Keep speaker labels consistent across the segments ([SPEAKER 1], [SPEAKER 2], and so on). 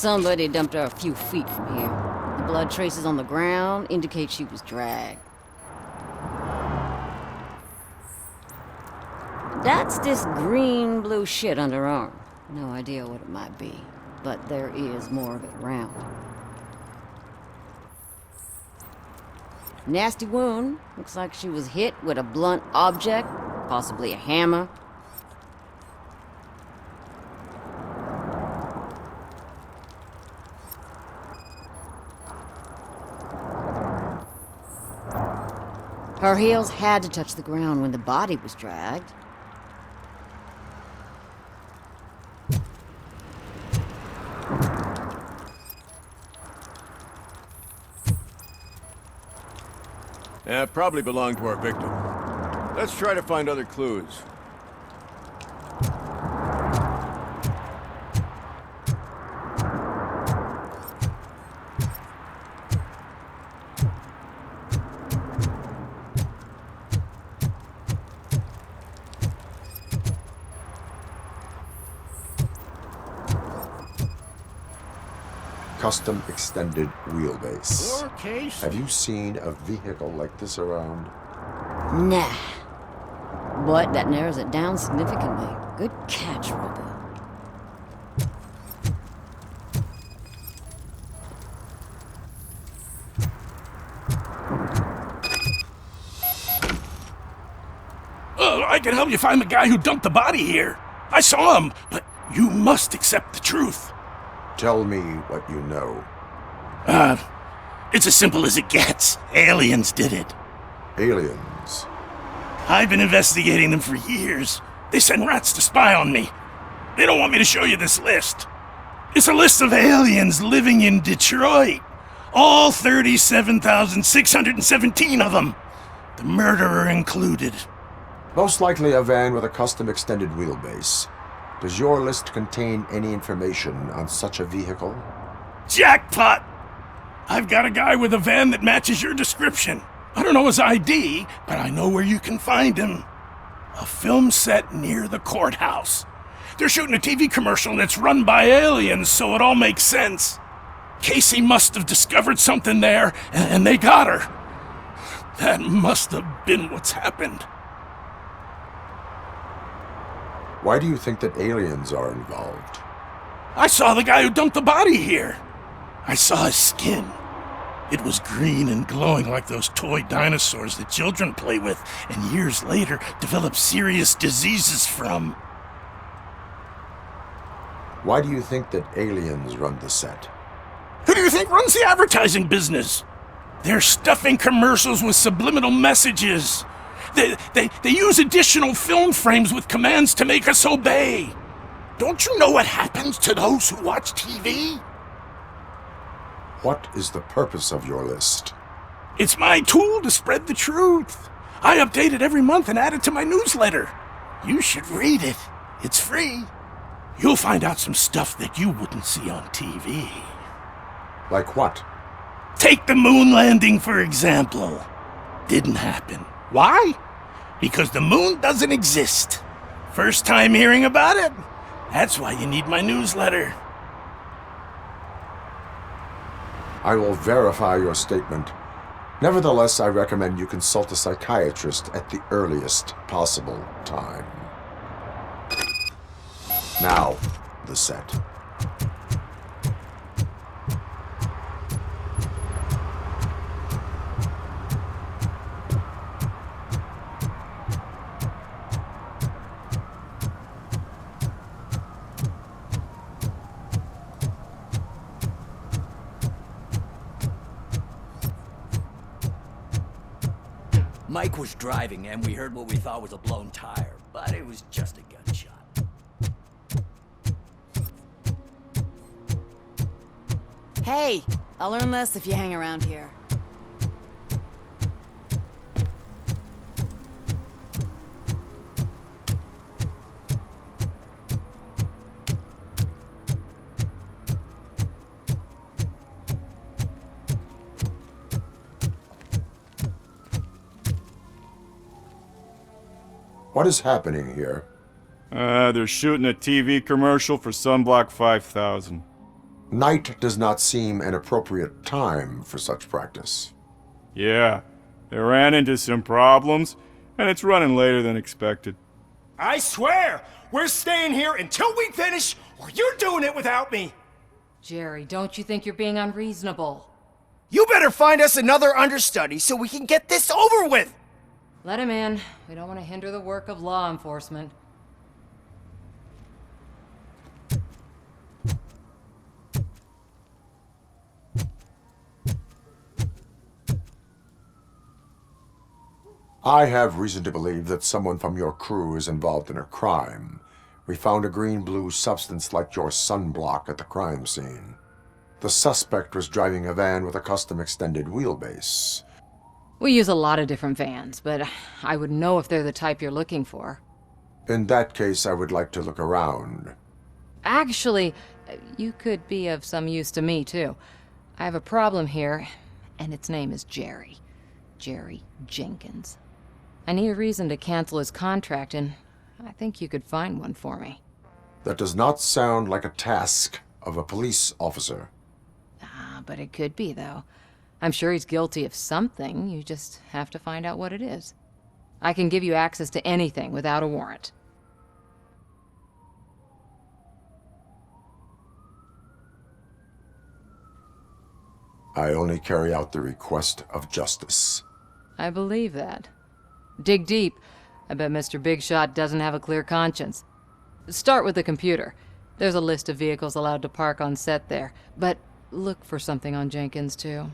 [SPEAKER 1] Somebody dumped her a few feet from here. The blood traces on the ground indicate she was dragged. That's this green-blue shit under her arm. No idea what it might be, but there is more of it around. Nasty wound. Looks like she was hit with a blunt object, possibly a hammer. Her heels had to touch the ground when the body was dragged.
[SPEAKER 2] Yeah, it probably belonged to our victim. Let's try to find other clues.
[SPEAKER 3] Custom extended wheelbase.
[SPEAKER 2] Case?
[SPEAKER 3] Have you seen a vehicle like this around?
[SPEAKER 1] Nah. But that narrows it down significantly. Good catch, Robo.
[SPEAKER 4] I can help you find the guy who dumped the body here. I saw him, but you must accept the truth.
[SPEAKER 3] Tell me what you know.
[SPEAKER 4] It's as simple as it gets. Aliens did it.
[SPEAKER 3] Aliens?
[SPEAKER 4] I've been investigating them for years. They send rats to spy on me. They don't want me to show you this list. It's a list of aliens living in Detroit. All 37,617 of them. The murderer included.
[SPEAKER 3] Most likely a van with a custom extended wheelbase. Does your list contain any information on such a vehicle?
[SPEAKER 4] Jackpot! I've got a guy with a van that matches your description. I don't know his ID, but I know where you can find him. A film set near the courthouse. They're shooting a TV commercial and it's run by aliens, so it all makes sense. Casey must have discovered something there, and they got her. That must have been what's happened.
[SPEAKER 3] Why do you think that aliens are involved?
[SPEAKER 4] I saw the guy who dumped the body here. I saw his skin. It was green and glowing like those toy dinosaurs that children play with and years later develop serious diseases from.
[SPEAKER 3] Why do you think that aliens run the set?
[SPEAKER 4] Who do you think runs the advertising business? They're stuffing commercials with subliminal messages. They use additional film frames with commands to make us obey. Don't you know what happens to those who watch TV?
[SPEAKER 3] What is the purpose of your list?
[SPEAKER 4] It's my tool to spread the truth. I update it every month and add it to my newsletter. You should read it. It's free. You'll find out some stuff that you wouldn't see on TV.
[SPEAKER 3] Like what?
[SPEAKER 4] Take the moon landing, for example. Didn't happen. Why? Because the moon doesn't exist. First time hearing about it? That's why you need my newsletter.
[SPEAKER 3] I will verify your statement. Nevertheless, I recommend you consult a psychiatrist at the earliest possible time. Now, the set.
[SPEAKER 5] Mike was driving and we heard what we thought was a blown tire, but it was just a gunshot.
[SPEAKER 6] Hey, I'll learn less if you hang around here.
[SPEAKER 3] What is happening here?
[SPEAKER 7] They're shooting a TV commercial for Sunblock 5000.
[SPEAKER 3] Night does not seem an appropriate time for such practice.
[SPEAKER 7] Yeah, they ran into some problems, and it's running later than expected.
[SPEAKER 8] I swear, we're staying here until we finish, or you're doing it without me.
[SPEAKER 6] Jerry, don't you think you're being unreasonable?
[SPEAKER 8] You better find us another understudy so we can get this over with.
[SPEAKER 6] Let him in. We don't want to hinder the work of law enforcement.
[SPEAKER 3] I have reason to believe that someone from your crew is involved in a crime. We found a green-blue substance like your sunblock at the crime scene. The suspect was driving a van with a custom extended wheelbase.
[SPEAKER 6] We use a lot of different vans, but I wouldn't know if they're the type you're looking for.
[SPEAKER 3] In that case, I would like to look around.
[SPEAKER 6] Actually, you could be of some use to me, too. I have a problem here, and its name is Jerry. Jerry Jenkins. I need a reason to cancel his contract, and I think you could find one for me.
[SPEAKER 3] That does not sound like a task of a police officer.
[SPEAKER 6] But it could be, though. I'm sure he's guilty of something. You just have to find out what it is. I can give you access to anything without a warrant.
[SPEAKER 3] I only carry out the request of justice.
[SPEAKER 6] I believe that. Dig deep. I bet Mr. Big Shot doesn't have a clear conscience. Start with the computer. There's a list of vehicles allowed to park on set there, but look for something on Jenkins, too.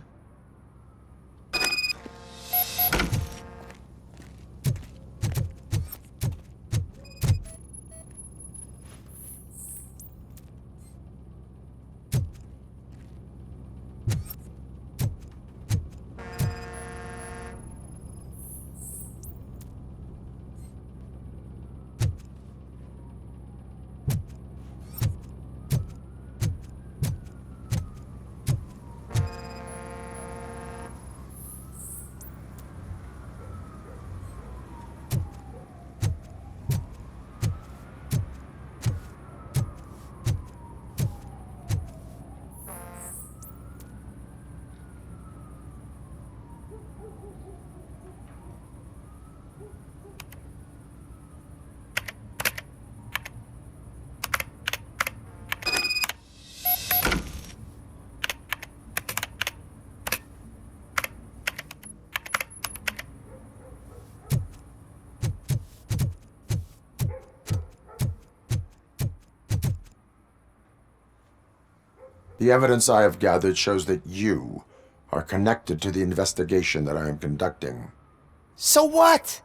[SPEAKER 3] The evidence I have gathered shows that you are connected to the investigation that I am conducting.
[SPEAKER 8] So what?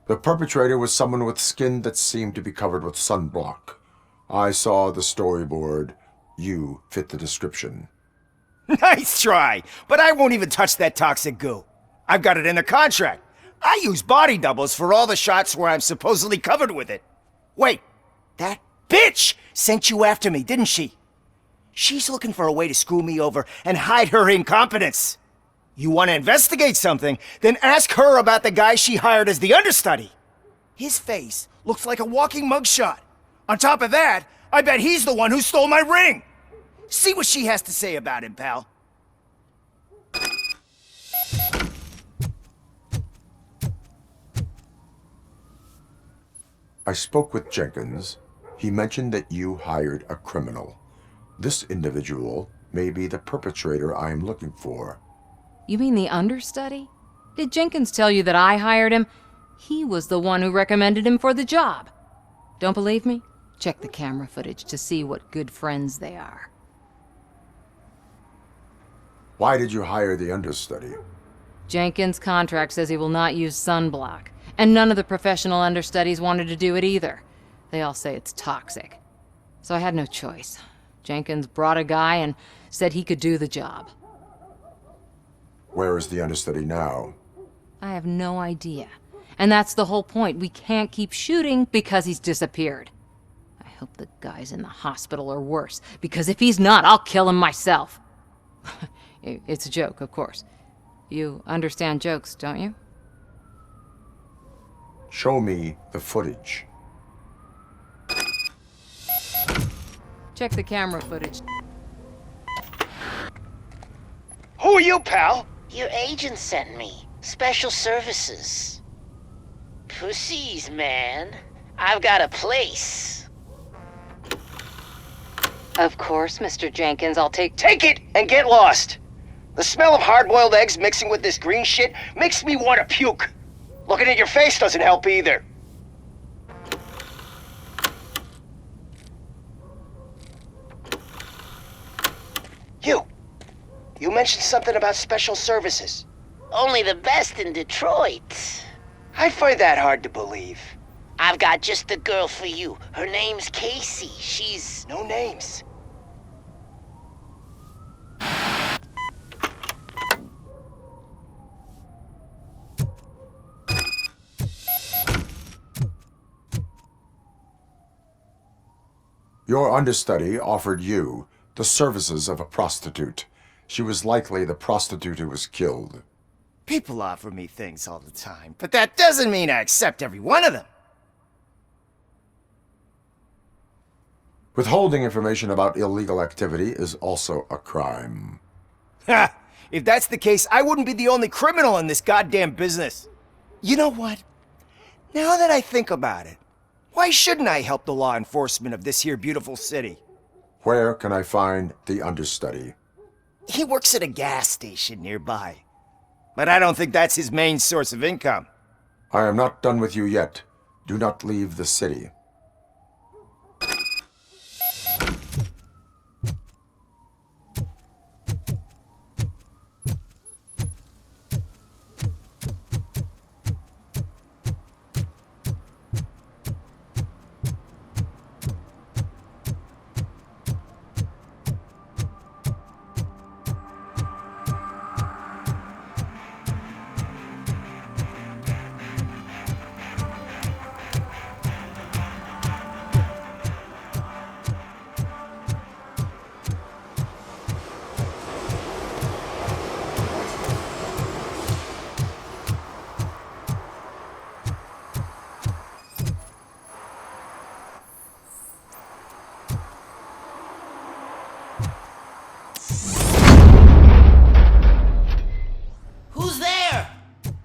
[SPEAKER 3] The perpetrator was someone with skin that seemed to be covered with sunblock. I saw the storyboard. You fit the description.
[SPEAKER 8] Nice try, but I won't even touch that toxic goo. I've got it in the contract. I use body doubles for all the shots where I'm supposedly covered with it. Wait, that bitch sent you after me, didn't she? She's looking for a way to screw me over and hide her incompetence. You want to investigate something, then ask her about the guy she hired as the understudy. His face looks like a walking mugshot. On top of that, I bet he's the one who stole my ring. See what she has to say about him, pal.
[SPEAKER 3] I spoke with Jenkins. He mentioned that you hired a criminal. This individual may be the perpetrator I am looking for.
[SPEAKER 6] You mean the understudy? Did Jenkins tell you that I hired him? He was the one who recommended him for the job. Don't believe me? Check the camera footage to see what good friends they are.
[SPEAKER 3] Why did you hire the understudy?
[SPEAKER 6] Jenkins' contract says he will not use sunblock, and none of the professional understudies wanted to do it either. They all say it's toxic. So I had no choice. Jenkins brought a guy and said he could do the job.
[SPEAKER 3] Where is the understudy now?
[SPEAKER 6] I have no idea. And that's the whole point. We can't keep shooting because he's disappeared. I hope the guy's in the hospital or worse, because if he's not, I'll kill him myself. It's a joke, of course. You understand jokes, don't you?
[SPEAKER 3] Show me the footage.
[SPEAKER 6] Check the camera footage.
[SPEAKER 8] are you, pal?
[SPEAKER 9] Your agent sent me. Special services. Pussies, man. I've got a place.
[SPEAKER 6] Of course, Mr. Jenkins, I'll take...
[SPEAKER 8] Take it and get lost. The smell of hard-boiled eggs mixing with this green shit makes me want to puke. Looking at your face doesn't help either. You mentioned something about special services.
[SPEAKER 9] Only the best in Detroit.
[SPEAKER 8] I find that hard to believe.
[SPEAKER 9] I've got just the girl for you. Her name's Casey. She's...
[SPEAKER 8] No names.
[SPEAKER 3] Your understudy offered you the services of a prostitute. She was likely the prostitute who was killed.
[SPEAKER 8] People offer me things all the time, but that doesn't mean I accept every one of them.
[SPEAKER 3] Withholding information about illegal activity is also a crime.
[SPEAKER 8] Ha! If that's the case, I wouldn't be the only criminal in this goddamn business. You know what? Now that I think about it, why shouldn't I help the law enforcement of this here beautiful city?
[SPEAKER 3] Where can I find the understudy?
[SPEAKER 8] He works at a gas station nearby. But I don't think that's his main source of income.
[SPEAKER 3] I am not done with you yet. Do not leave the city.
[SPEAKER 9] Who's there?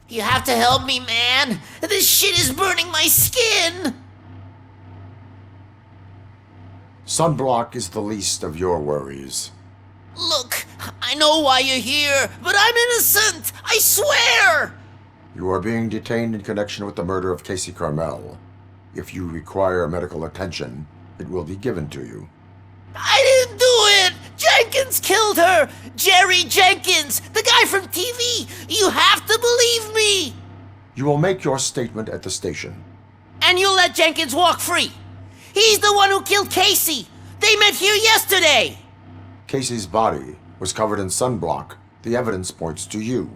[SPEAKER 9] You have to help me, man. This shit is burning my skin.
[SPEAKER 3] Sunblock is the least of your worries.
[SPEAKER 9] Look, I know why you're here, but I'm innocent. I swear.
[SPEAKER 3] You are being detained in connection with the murder of Casey Carmel. If you require medical attention, it will be given to you.
[SPEAKER 9] I didn't do it! Jenkins killed her! Jerry Jenkins, the guy from TV! You have to believe me!
[SPEAKER 3] You will make your statement at the station.
[SPEAKER 9] And you'll let Jenkins walk free! He's the one who killed Casey! They met here yesterday!
[SPEAKER 3] Casey's body was covered in sunblock. The evidence points to you.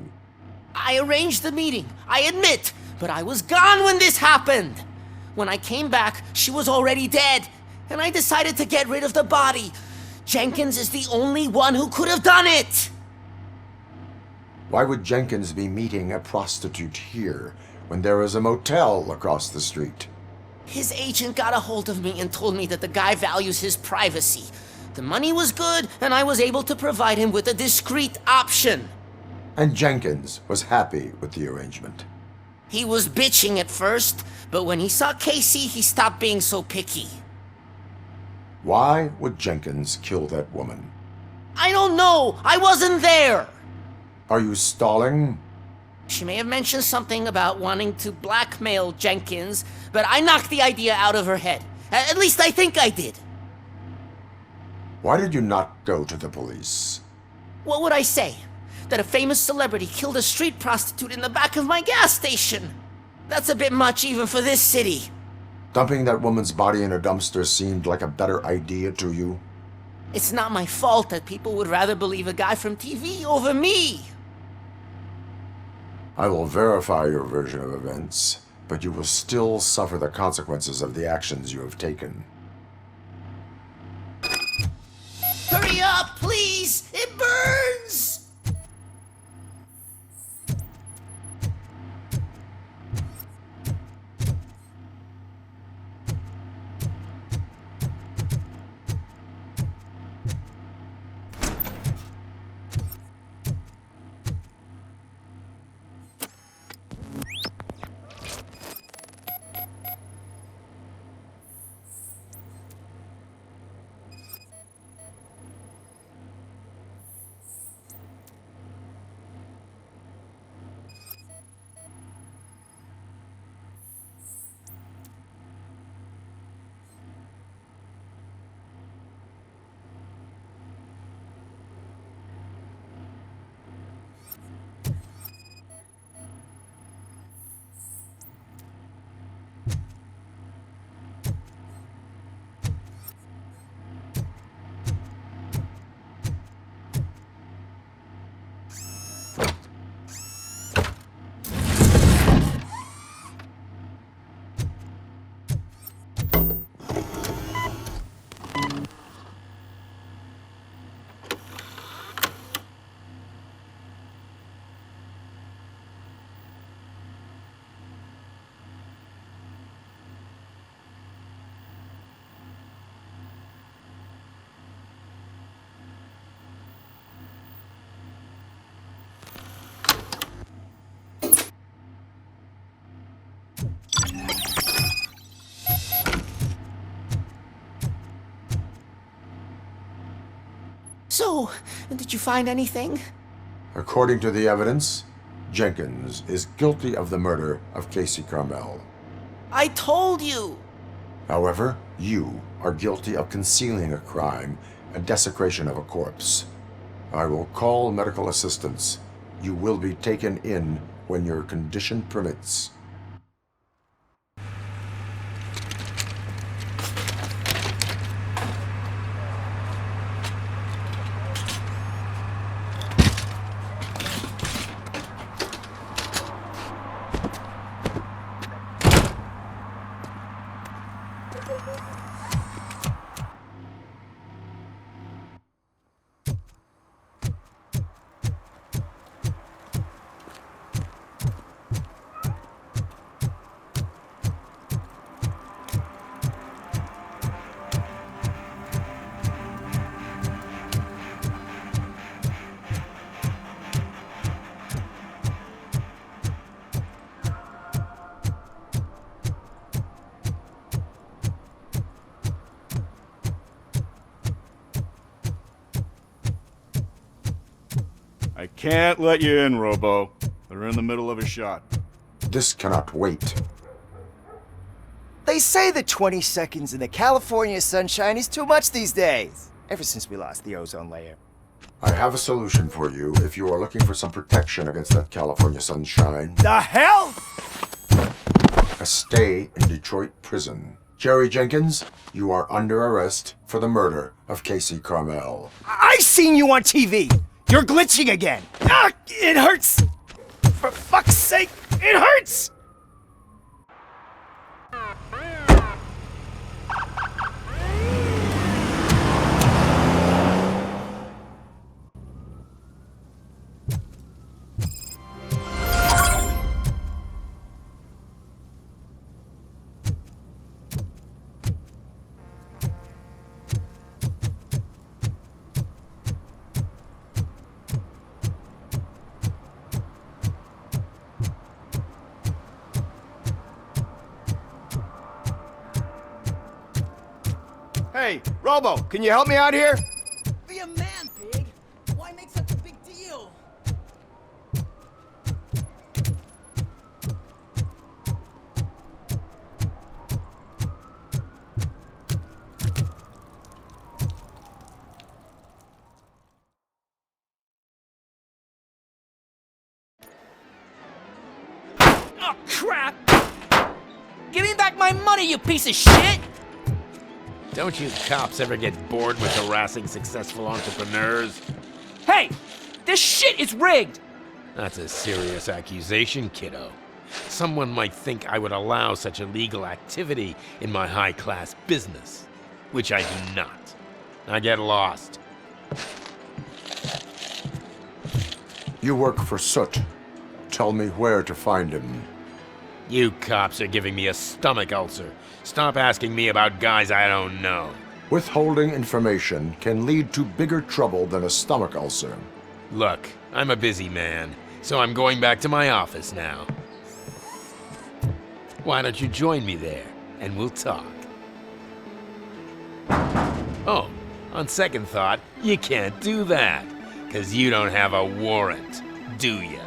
[SPEAKER 9] I arranged the meeting, I admit, but I was gone when this happened! When I came back, she was already dead, and I decided to get rid of the body. Jenkins is the only one who could have done it!
[SPEAKER 3] Why would Jenkins be meeting a prostitute here when there is a motel across the street?
[SPEAKER 9] His agent got a hold of me and told me that the guy values his privacy. The money was good, and I was able to provide him with a discreet option.
[SPEAKER 3] And Jenkins was happy with the arrangement.
[SPEAKER 9] He was bitching at first, but when he saw Casey, he stopped being so picky.
[SPEAKER 3] Why would Jenkins kill that woman?
[SPEAKER 9] I don't know! I wasn't there!
[SPEAKER 3] Are you stalling?
[SPEAKER 9] She may have mentioned something about wanting to blackmail Jenkins, but I knocked the idea out of her head. At least I think I did.
[SPEAKER 3] Why did you not go to the police?
[SPEAKER 9] What would I say? That a famous celebrity killed a street prostitute in the back of my gas station? That's a bit much even for this city.
[SPEAKER 3] Dumping that woman's body in a dumpster seemed like a better idea to you?
[SPEAKER 9] It's not my fault that people would rather believe a guy from TV over me.
[SPEAKER 3] I will verify your version of events, but you will still suffer the consequences of the actions you have taken.
[SPEAKER 9] Hurry up, please! It burns! So, did you find anything?
[SPEAKER 3] According to the evidence, Jenkins is guilty of the murder of Casey Carmel.
[SPEAKER 9] I told you!
[SPEAKER 3] However, you are guilty of concealing a crime and desecration of a corpse. I will call medical assistance. You will be taken in when your condition permits.
[SPEAKER 7] I can't let you in, Robo. They're in the middle of a shot.
[SPEAKER 3] This cannot wait.
[SPEAKER 8] They say that 20 seconds in the California sunshine is too much these days. Ever since we lost the ozone layer.
[SPEAKER 3] I have a solution for you if you are looking for some protection against that California sunshine.
[SPEAKER 8] The hell?
[SPEAKER 3] A stay in Detroit prison. Jerry Jenkins, you are under arrest for the murder of Casey Carmel.
[SPEAKER 8] I seen you on TV. You're glitching again. Ah, it hurts. For fuck's sake, it hurts. Hey, Robo, can you help me out here?
[SPEAKER 9] Be a man, Pig! Why make such a big deal? Oh, crap! Give me back my money, you piece of shit!
[SPEAKER 10] Don't you cops ever get bored with harassing successful entrepreneurs?
[SPEAKER 9] Hey! This shit is rigged!
[SPEAKER 10] That's a serious accusation, kiddo. Someone might think I would allow such illegal activity in my high-class business, which I do not. Now get lost.
[SPEAKER 3] You work for Soot. Tell me where to find him.
[SPEAKER 10] You cops are giving me a stomach ulcer. Stop asking me about guys I don't know.
[SPEAKER 3] Withholding information can lead to bigger trouble than a stomach ulcer.
[SPEAKER 10] Look, I'm a busy man, so I'm going back to my office now. Why don't you join me there, and we'll talk. Oh, on second thought, you can't do that, 'cause you don't have a warrant, do ya?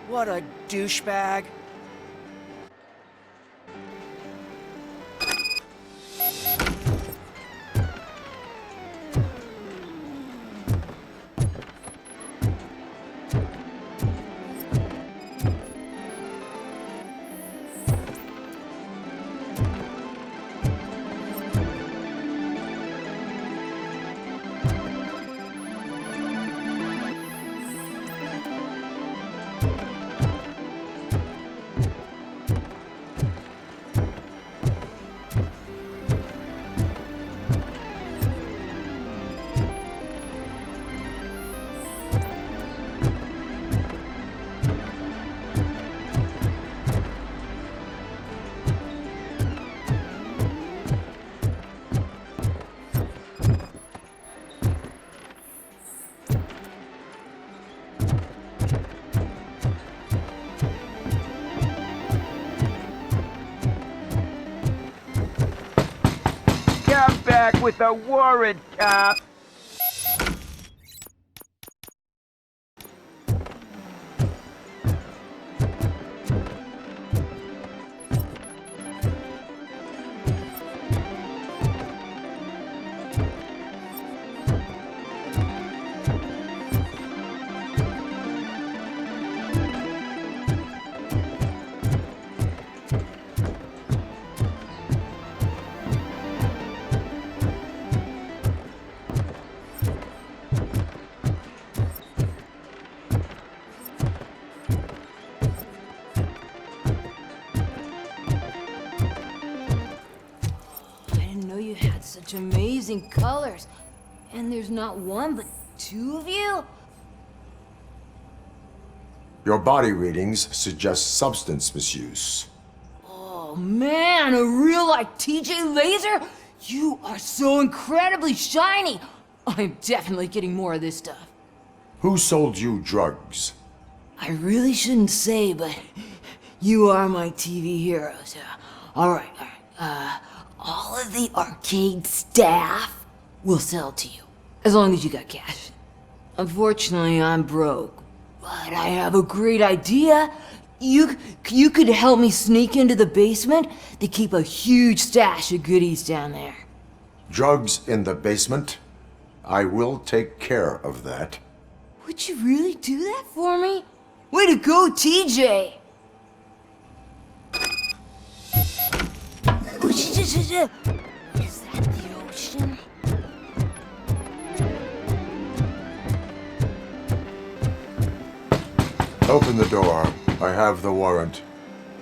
[SPEAKER 8] What a douchebag.
[SPEAKER 11] back with a warrant, cop.
[SPEAKER 6] Such amazing colors. And there's not one, but two of you?
[SPEAKER 3] Your body readings suggest substance misuse.
[SPEAKER 6] Oh man, a real like TJ Laser? You are so incredibly shiny. I'm definitely getting more of this stuff.
[SPEAKER 3] Who sold you drugs?
[SPEAKER 6] I really shouldn't say, but you are my TV heroes. All right. All of the arcade staff will sell to you, as long as you got cash. Unfortunately, I'm broke, but I have a great idea. You could help me sneak into the basement. They keep a huge stash of goodies down there.
[SPEAKER 3] Drugs in the basement? I will take care of that.
[SPEAKER 6] Would you really do that for me? Way to go, TJ! Is that the ocean?
[SPEAKER 3] Open the door. I have the warrant.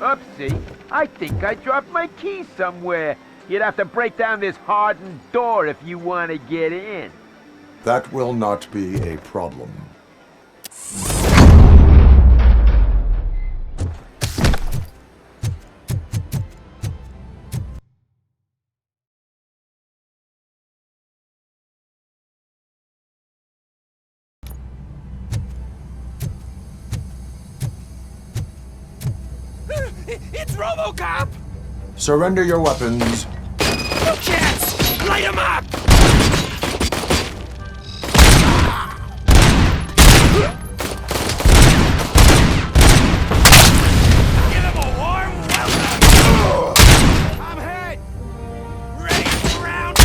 [SPEAKER 11] Oopsie, I think I dropped my keys somewhere. You'd have to break down this hardened door if you want to get in.
[SPEAKER 3] That will not be a problem.
[SPEAKER 10] It's Robocop!
[SPEAKER 3] Surrender your weapons.
[SPEAKER 10] No chance! Light him up! Give him a warm welcome! I'm hit! Ready for round!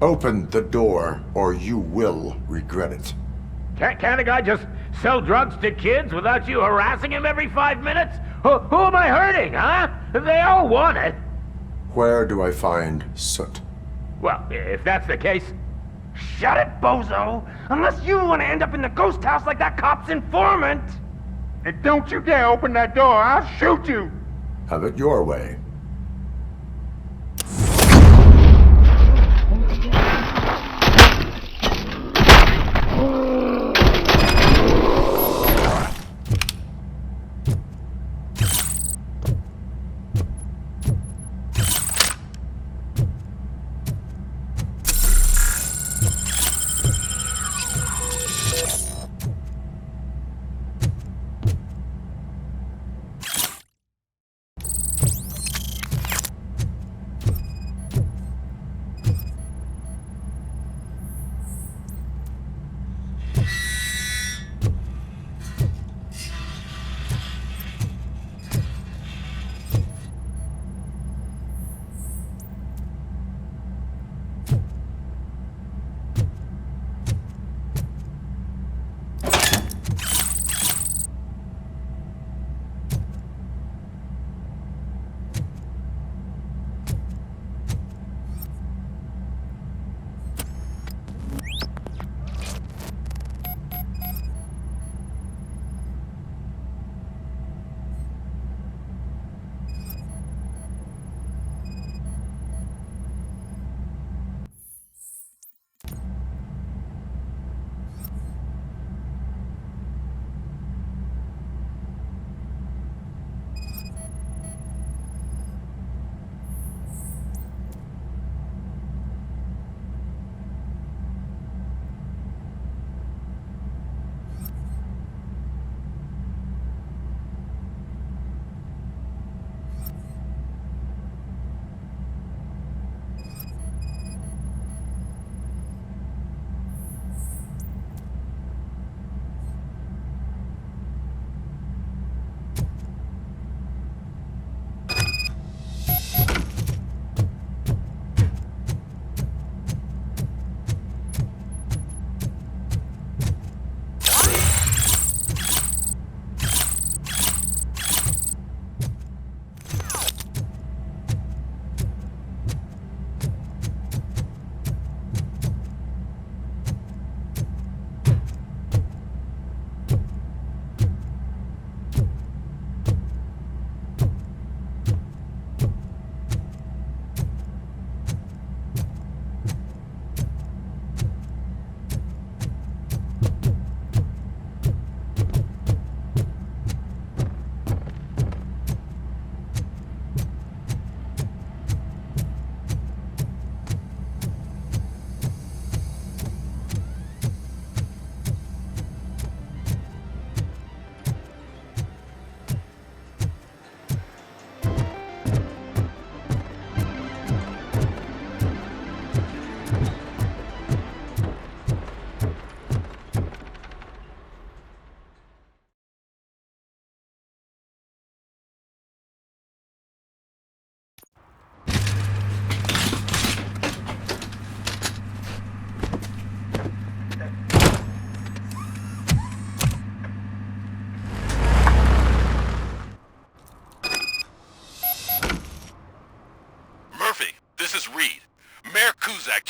[SPEAKER 3] Open the door, or you will regret it.
[SPEAKER 11] Can't a guy just sell drugs to kids without you harassing him every 5 minutes? Who am I hurting, huh? They all want it.
[SPEAKER 3] Where do I find Soot?
[SPEAKER 11] Well, if that's the case, shut it, bozo! Unless you want to end up in the ghost house like that cop's informant! And don't you dare open that door, I'll shoot you!
[SPEAKER 3] Have it your way.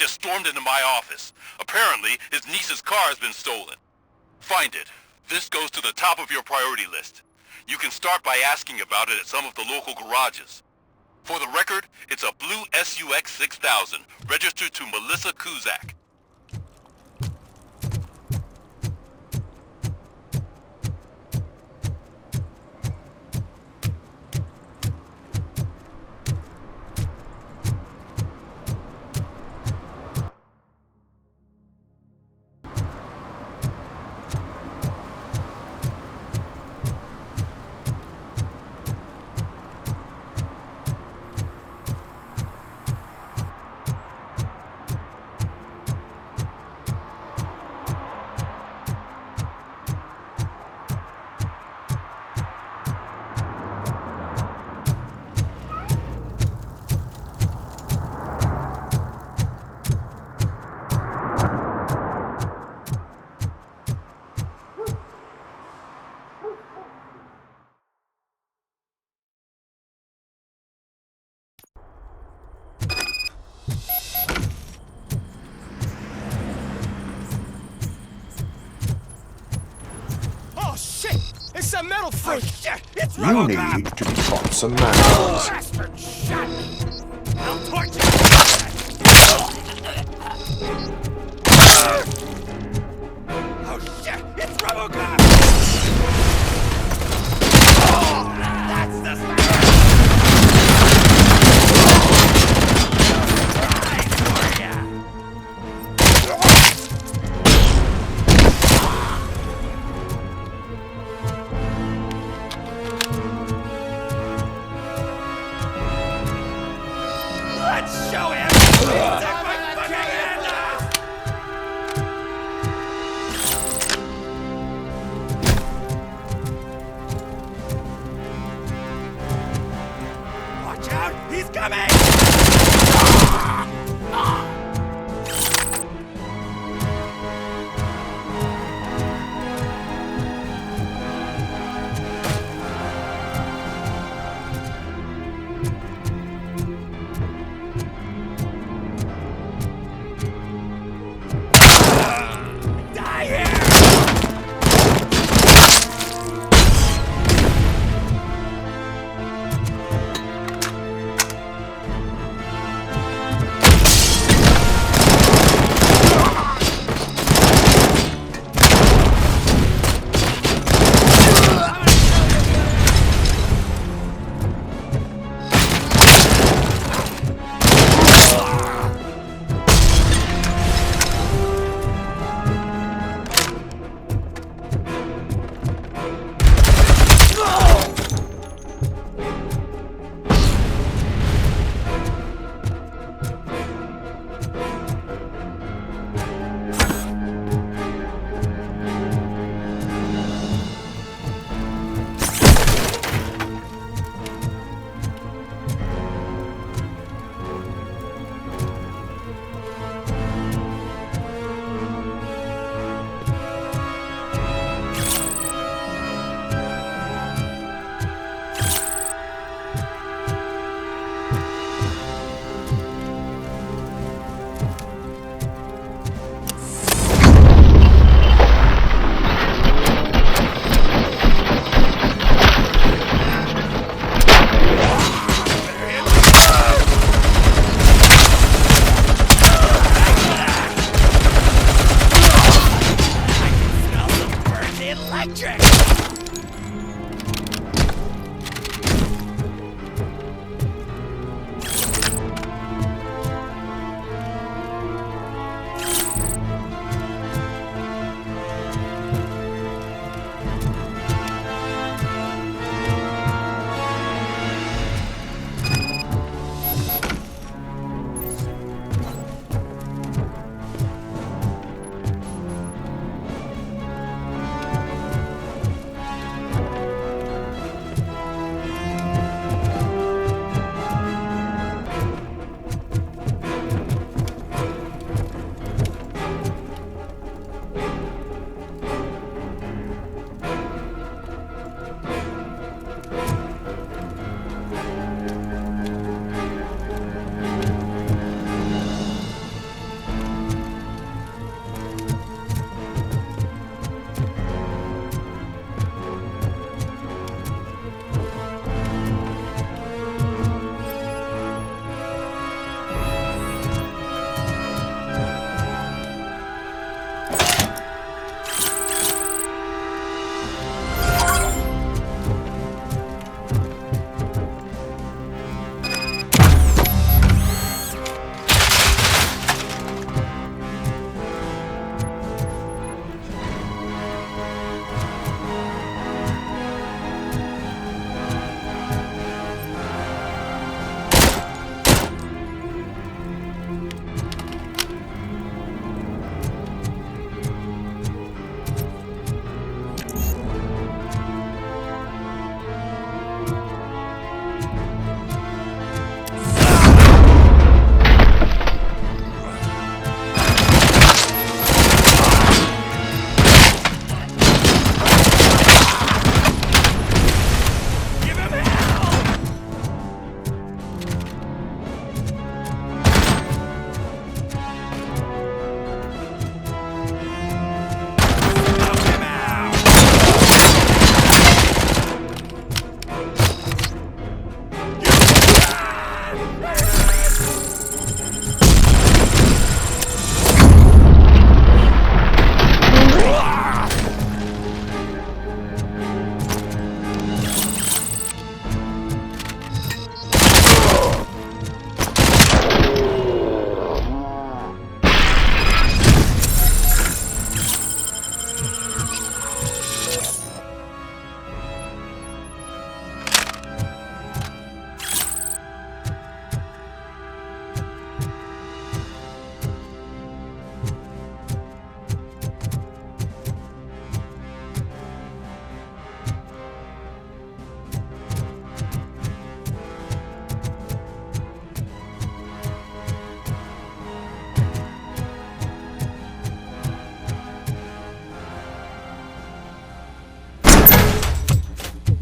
[SPEAKER 12] just stormed into my office. Apparently, his niece's car has been stolen. Find it. This goes to the top of your priority list. You can start by asking about it at some of the local garages. For the record, it's a blue SUX 6000, registered to Melissa Kuzak.
[SPEAKER 8] some metal fruit!
[SPEAKER 5] Shit! It's
[SPEAKER 3] You
[SPEAKER 5] Robocop!
[SPEAKER 3] need to be taught some manners.
[SPEAKER 5] Bastard shot me! I'll torture you! Oh shit! It's Robocop! Oh, that's the spirit! Surprise for ya! Let's show him! Take my fucking hand off! Watch out! He's coming!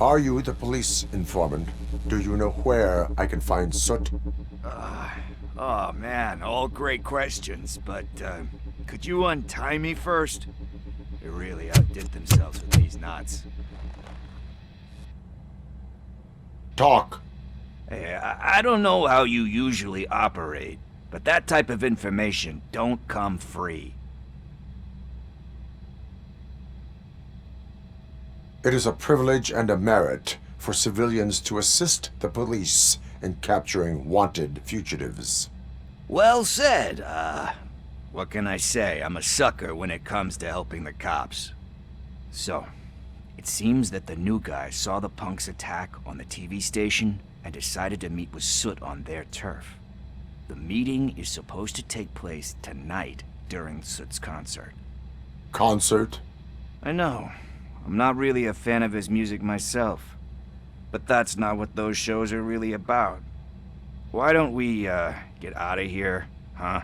[SPEAKER 3] Are you the police informant? Do you know where I can find Soot?
[SPEAKER 8] Oh man, all great questions, but could you untie me first? They really outdid themselves with these knots.
[SPEAKER 3] Talk.
[SPEAKER 8] Hey, I don't know how you usually operate, but that type of information don't come free.
[SPEAKER 3] It is a privilege and a merit for civilians to assist the police in capturing wanted fugitives.
[SPEAKER 8] Well said. What can I say? I'm a sucker when it comes to helping the cops. So, it seems that the new guy saw the punks' attack on the TV station and decided to meet with Soot on their turf. The meeting is supposed to take place tonight during Soot's concert.
[SPEAKER 3] Concert?
[SPEAKER 8] I know. I'm not really a fan of his music myself. But that's not what those shows are really about. Why don't we, get out of here, huh?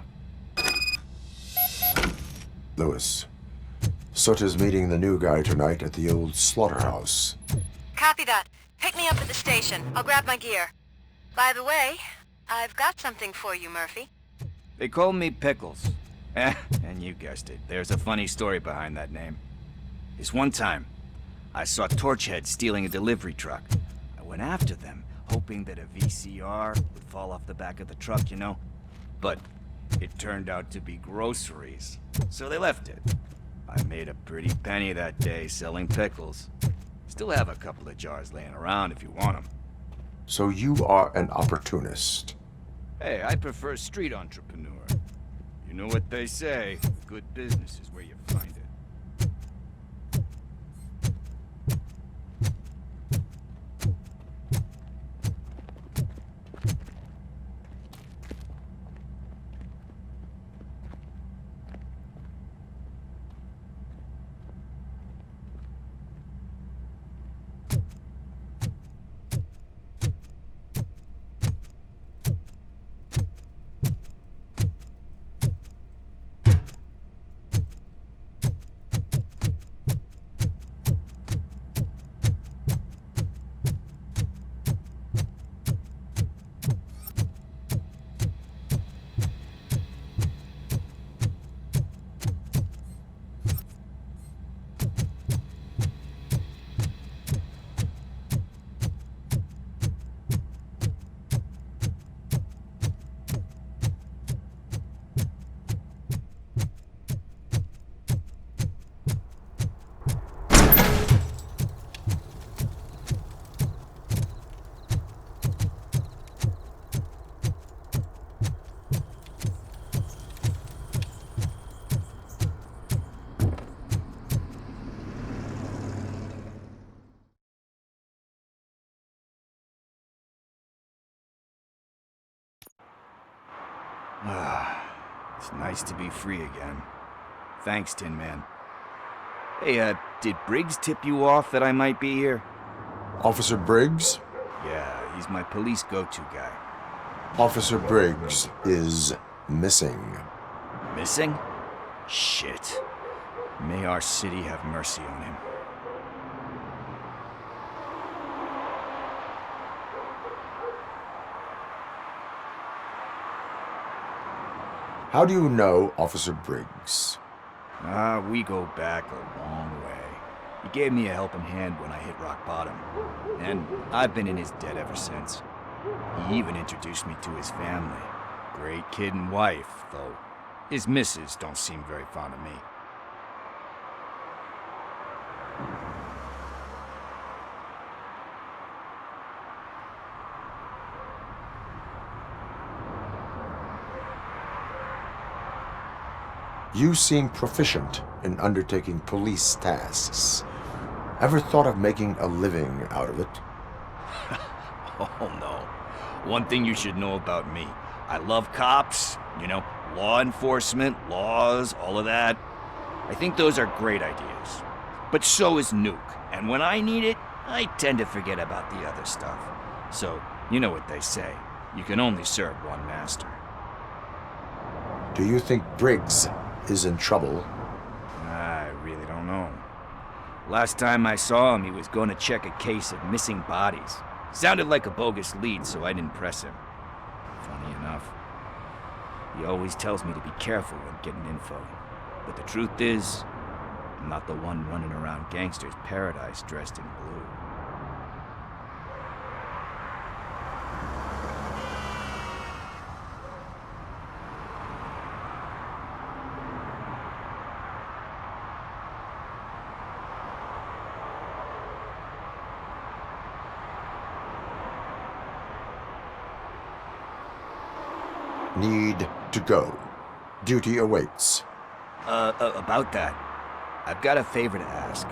[SPEAKER 3] Lewis. Soot is meeting the new guy tonight at the old slaughterhouse.
[SPEAKER 13] Copy that. Pick me up at the station. I'll grab my gear. By the way, I've got something for you, Murphy.
[SPEAKER 8] They call me Pickles. And you guessed it, there's a funny story behind that name. This one time, I saw Torchhead stealing a delivery truck. I went after them, hoping that a VCR would fall off the back of the truck, you know? But it turned out to be groceries, so they left it. I made a pretty penny that day selling pickles. Still have a couple of jars laying around if you want them.
[SPEAKER 3] So you are an opportunist.
[SPEAKER 8] Hey, I prefer street entrepreneur. You know what they say, good business is where you find it. It's nice to be free again. Thanks, Tin Man. Hey, did Briggs tip you off that I might be here?
[SPEAKER 3] Officer Briggs?
[SPEAKER 8] Yeah, he's my police go-to guy.
[SPEAKER 3] Officer Briggs is missing.
[SPEAKER 8] Missing? Shit. May our city have mercy on him.
[SPEAKER 3] How do you know Officer Briggs?
[SPEAKER 8] We go back a long way. He gave me a helping hand when I hit rock bottom, and I've been in his debt ever since. He even introduced me to his family. Great kid and wife, though his missus don't seem very fond of me.
[SPEAKER 3] You seem proficient in undertaking police tasks. Ever thought of making a living out of it?
[SPEAKER 8] Oh no. One thing you should know about me. I love cops, you know, law enforcement, laws, all of that. I think those are great ideas. But so is Nuke, and when I need it, I tend to forget about the other stuff. So, you know what they say. You can only serve one master.
[SPEAKER 3] Do you think Briggs is in trouble?
[SPEAKER 8] I really don't know.
[SPEAKER 14] Last time I saw him, he was going to check a case of missing bodies. Sounded like a bogus lead, so I didn't press him. Funny enough, he always tells me to be careful when getting info. But the truth is, I'm not the one running around gangster's paradise dressed in blue.
[SPEAKER 3] Need to go. Duty awaits.
[SPEAKER 14] About that, I've got a favor to ask.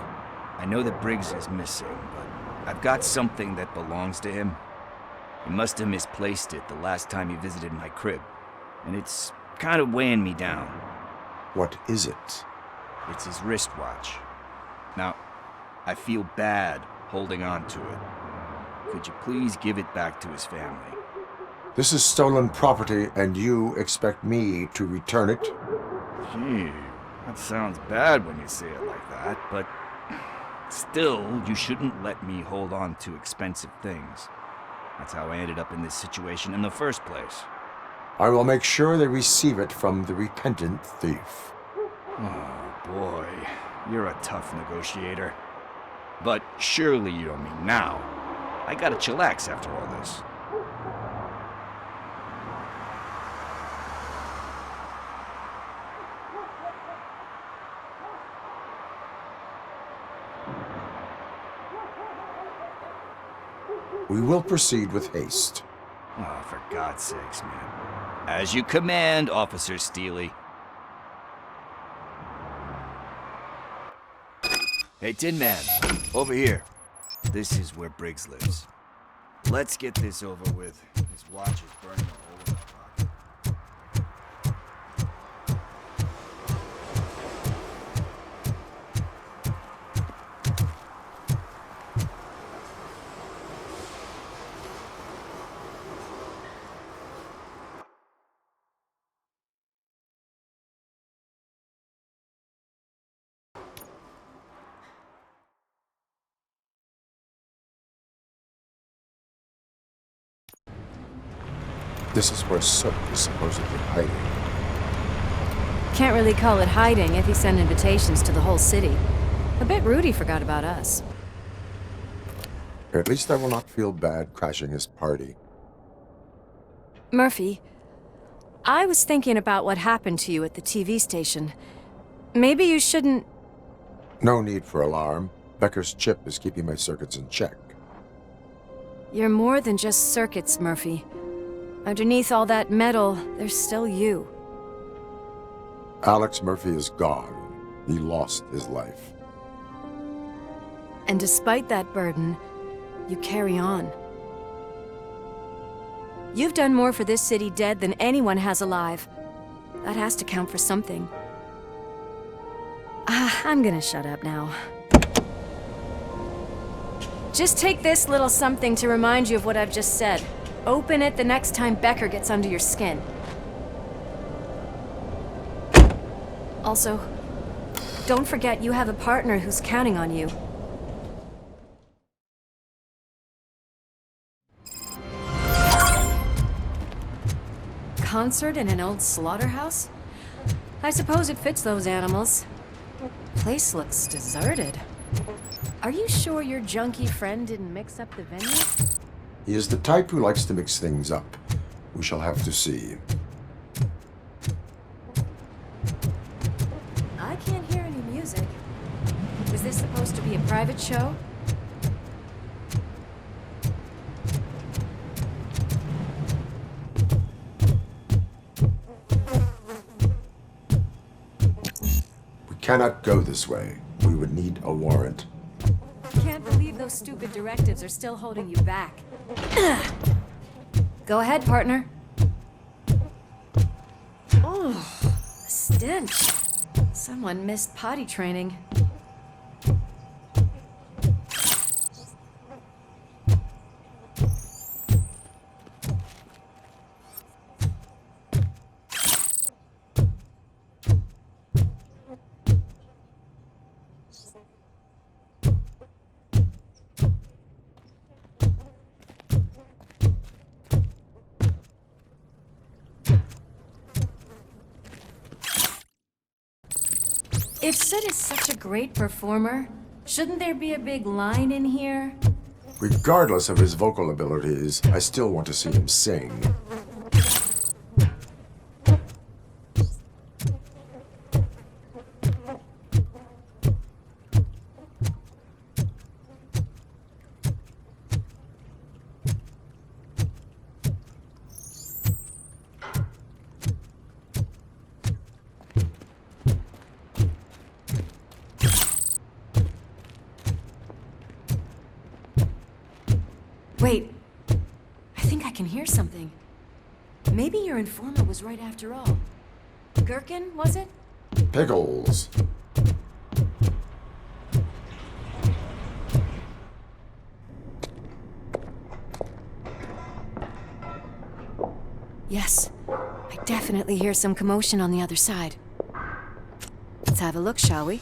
[SPEAKER 14] I know that Briggs is missing, but I've got something that belongs to him. He must have misplaced it the last time he visited my crib, and it's kind of weighing me down.
[SPEAKER 3] What is it?
[SPEAKER 14] It's his wristwatch. Now, I feel bad holding on to it. Could you please give it back to his family?
[SPEAKER 3] This is stolen property, and you expect me to return it?
[SPEAKER 14] Gee, that sounds bad when you say it like that, but still, you shouldn't let me hold on to expensive things. That's how I ended up in this situation in the first place.
[SPEAKER 3] I will make sure they receive it from the repentant thief.
[SPEAKER 14] Oh boy, you're a tough negotiator. But surely you don't mean now. I gotta chillax after all this.
[SPEAKER 3] We will proceed with haste.
[SPEAKER 14] Oh, for God's sakes, man. As you command, Officer Steely. Hey, Tin Man, over here. This is where Briggs lives. Let's get this over with. His watch is burning a hole in my pocket.
[SPEAKER 3] This is where Soap is supposedly hiding.
[SPEAKER 15] Can't really call it hiding if he sent invitations to the whole city. A bit rude he forgot about us.
[SPEAKER 3] At least I will not feel bad crashing his party.
[SPEAKER 15] Murphy, I was thinking about what happened to you at the TV station. Maybe you shouldn't...
[SPEAKER 3] No need for alarm. Becker's chip is keeping my circuits in check.
[SPEAKER 15] You're more than just circuits, Murphy. Underneath all that metal, there's still you.
[SPEAKER 3] Alex Murphy is gone. He lost his life.
[SPEAKER 15] And despite that burden, you carry on. You've done more for this city dead than anyone has alive. That has to count for something. I'm gonna shut up now. Just take this little something to remind you of what I've just said. Open it the next time Becker gets under your skin. Also, don't forget you have a partner who's counting on you. Concert in an old slaughterhouse? I suppose it fits those animals. Place looks deserted. Are you sure your junkie friend didn't mix up the venue?
[SPEAKER 3] He is the type who likes to mix things up. We shall have to see.
[SPEAKER 15] I can't hear any music. Was this supposed to be a private show?
[SPEAKER 3] We cannot go this way. We would need a warrant.
[SPEAKER 15] Can't believe those stupid directives are still holding you back. Go ahead, partner. Oh, the stench. Someone missed potty training. If Sid is such a great performer, shouldn't there be a big line in here?
[SPEAKER 3] Regardless of his vocal abilities, I still want to see him sing.
[SPEAKER 15] Wait, I think I can hear something. Maybe your informer was right after all. Gherkin, was it?
[SPEAKER 3] Pickles.
[SPEAKER 15] Yes, I definitely hear some commotion on the other side. Let's have a look, shall we?